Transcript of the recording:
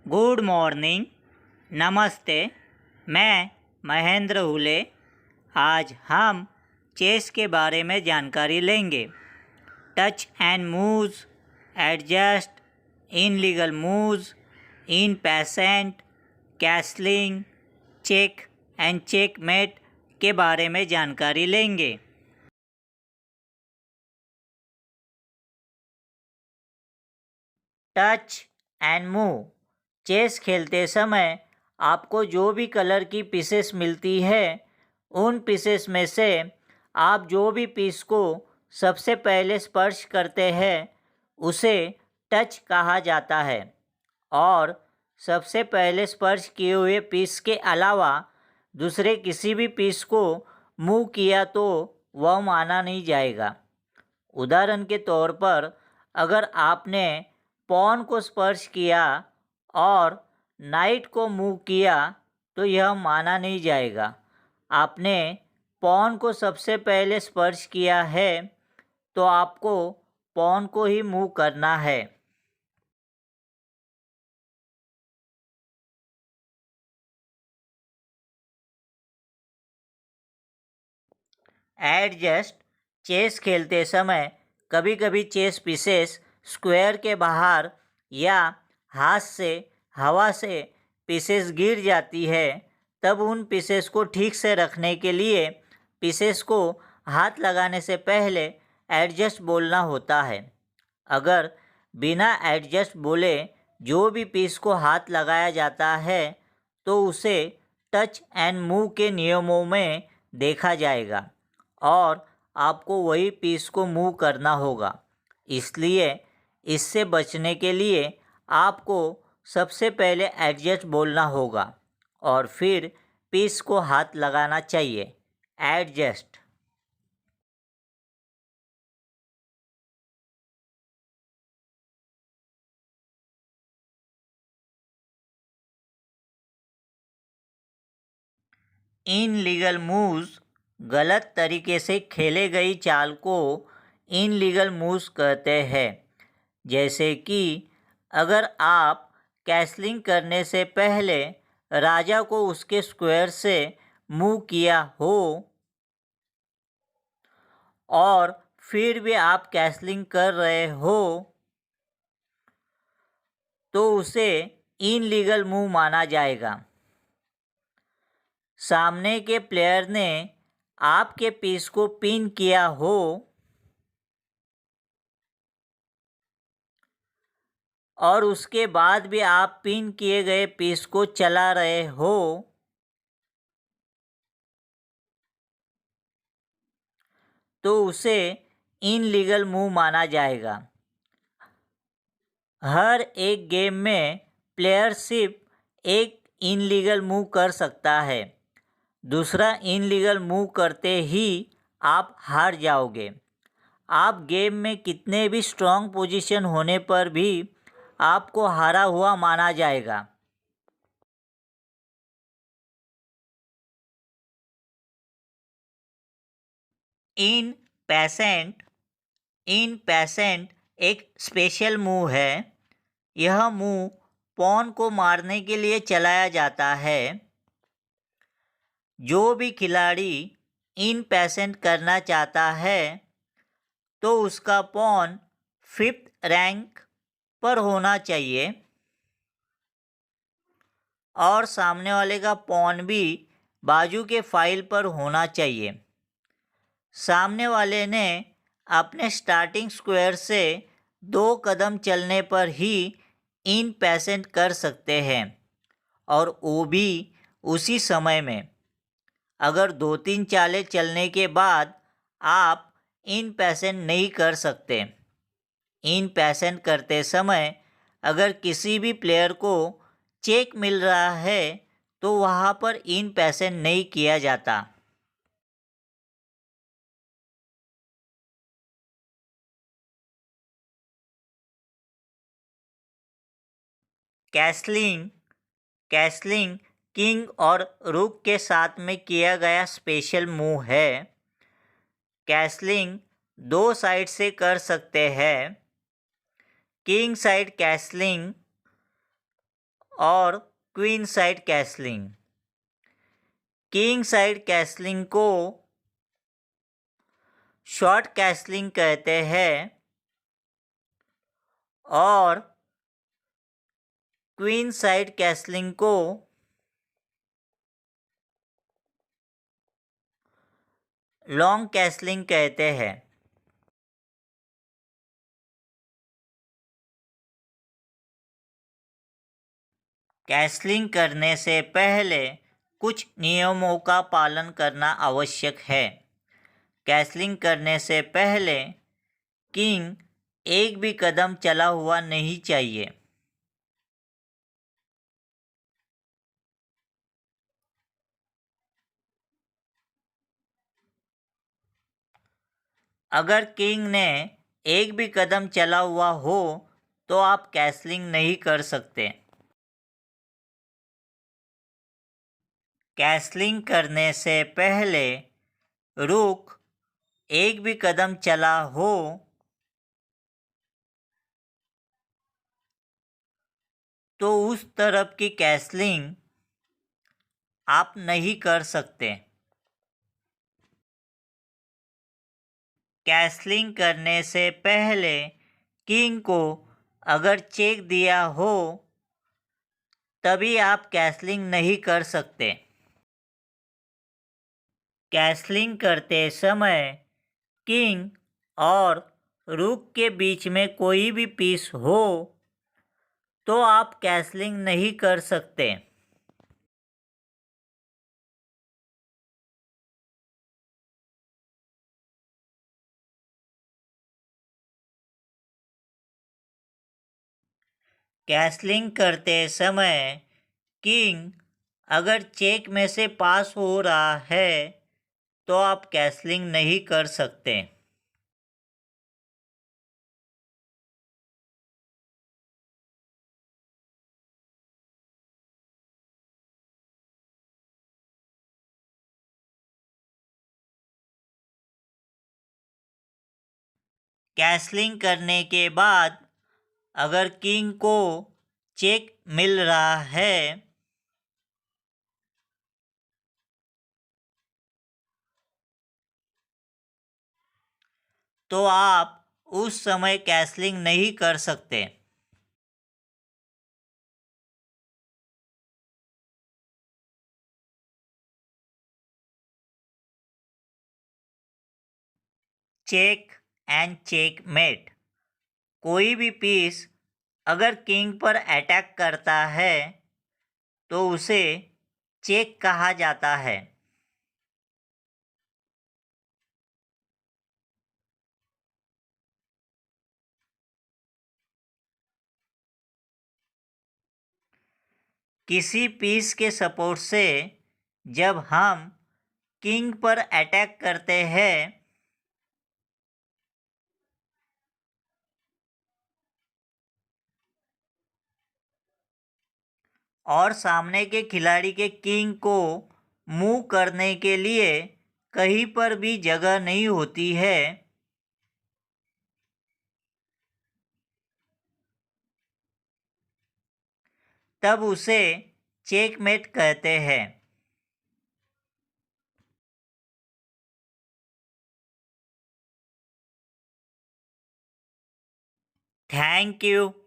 Good morning, नमस्ते। मैं महेंद्र हुले। आज हम चेस के बारे में जानकारी लेंगे। Touch and moves, adjust, illegal moves, en passant, castling, check and checkmate के बारे में जानकारी लेंगे। Touch and move. चेस खेलते समय आपको जो भी कलर की पीसेस मिलती है, उन पीसेस में से आप जो भी पीस को सबसे पहले स्पर्श करते हैं उसे टच कहा जाता है, और सबसे पहले स्पर्श किए हुए पीस के अलावा दूसरे किसी भी पीस को मूव किया तो वह माना नहीं जाएगा। उदाहरण के तौर पर, अगर आपने पॉन को स्पर्श किया और नाइट को मूव किया तो यह माना नहीं जाएगा। आपने पॉन को सबसे पहले स्पर्श किया है तो आपको पॉन को ही मूव करना है। एडजस्ट। चेस खेलते समय कभी कभी चेस पीसेस स्क्वायर के बाहर या हाथ से हवा से पीसेस गिर जाती है, तब उन पीसेस को ठीक से रखने के लिए पीसेस को हाथ लगाने से पहले एडजस्ट बोलना होता है। अगर बिना एडजस्ट बोले जो भी पीस को हाथ लगाया जाता है तो उसे टच एंड मूव के नियमों में देखा जाएगा और आपको वही पीस को मूव करना होगा। इसलिए इससे बचने के लिए आपको सबसे पहले एडजस्ट बोलना होगा और फिर पीस को हाथ लगाना चाहिए। एडजस्ट। Illegal moves. गलत तरीके से खेले गई चाल को इनलीगल मूव्स कहते हैं। जैसे कि अगर आप कैसलिंग करने से पहले राजा को उसके स्क्वायर से मूव किया हो और फिर भी आप कैसलिंग कर रहे हो तो उसे इनलीगल मूव माना जाएगा। सामने के प्लेयर ने आपके पीस को पिन किया हो और उसके बाद भी आप पिन किए गए पीस को चला रहे हो तो उसे इनलीगल मूव माना जाएगा। हर एक गेम में प्लेयर सिर्फ एक इनलीगल मूव कर सकता है। दूसरा इनलीगल मूव करते ही आप हार जाओगे। आप गेम में कितने भी स्ट्रॉन्ग पोजीशन होने पर भी आपको हारा हुआ माना जाएगा। इन पैसेंट। इन पैसेंट एक स्पेशल मूव है। यह मूव पॉन को मारने के लिए चलाया जाता है। जो भी खिलाड़ी इन पैसेंट करना चाहता है तो उसका पॉन 5th रैंक पर होना चाहिए और सामने वाले का पॉन भी बाजू के फाइल पर होना चाहिए। सामने वाले ने अपने स्टार्टिंग स्क्वायर से 2 कदम चलने पर ही इन पैसेंट कर सकते हैं, और वो भी उसी समय में। अगर 2-3 चालें चलने के बाद आप इन पैसेंट नहीं कर सकते। इन पैसेंट करते समय अगर किसी भी प्लेयर को चेक मिल रहा है तो वहाँ पर इन पैसेंट नहीं किया जाता। कैसलिंग। कैसलिंग किंग और रूक के साथ में किया गया स्पेशल मूव है। कैसलिंग 2 साइड से कर सकते हैं। किंग साइड कैसलिंग और queen side castling. King side castling को शॉर्ट कैसलिंग कहते हैं और क्वीन साइड कैसलिंग को लॉन्ग कैसलिंग कहते हैं। कैसलिंग करने से पहले कुछ नियमों का पालन करना आवश्यक है। कैसलिंग करने से पहले किंग एक भी कदम चला हुआ नहीं चाहिए। अगर किंग ने एक भी कदम चला हुआ हो तो आप कैसलिंग नहीं कर सकते। कैसलिंग करने से पहले रूक एक भी कदम चला हो तो उस तरफ की कैसलिंग आप नहीं कर सकते। कैसलिंग करने से पहले किंग को अगर चेक दिया हो तभी आप कैसलिंग नहीं कर सकते। कैसलिंग करते समय किंग और रूक के बीच में कोई भी पीस हो तो आप कैसलिंग नहीं कर सकते। कैसलिंग करते समय किंग अगर चेक में से पास हो रहा है तो आप कैसलिंग नहीं कर सकते। कैसलिंग करने के बाद अगर किंग को चेक मिल रहा है तो आप उस समय कैसलिंग नहीं कर सकते। Check and checkmate. कोई भी पीस अगर किंग पर अटैक करता है तो उसे चेक कहा जाता है। किसी पीस के सपोर्ट से जब हम किंग पर अटैक करते हैं और सामने के खिलाड़ी के किंग को मूव करने के लिए कहीं पर भी जगह नहीं होती है तब उसे चेकमेट कहते हैं। Thank you.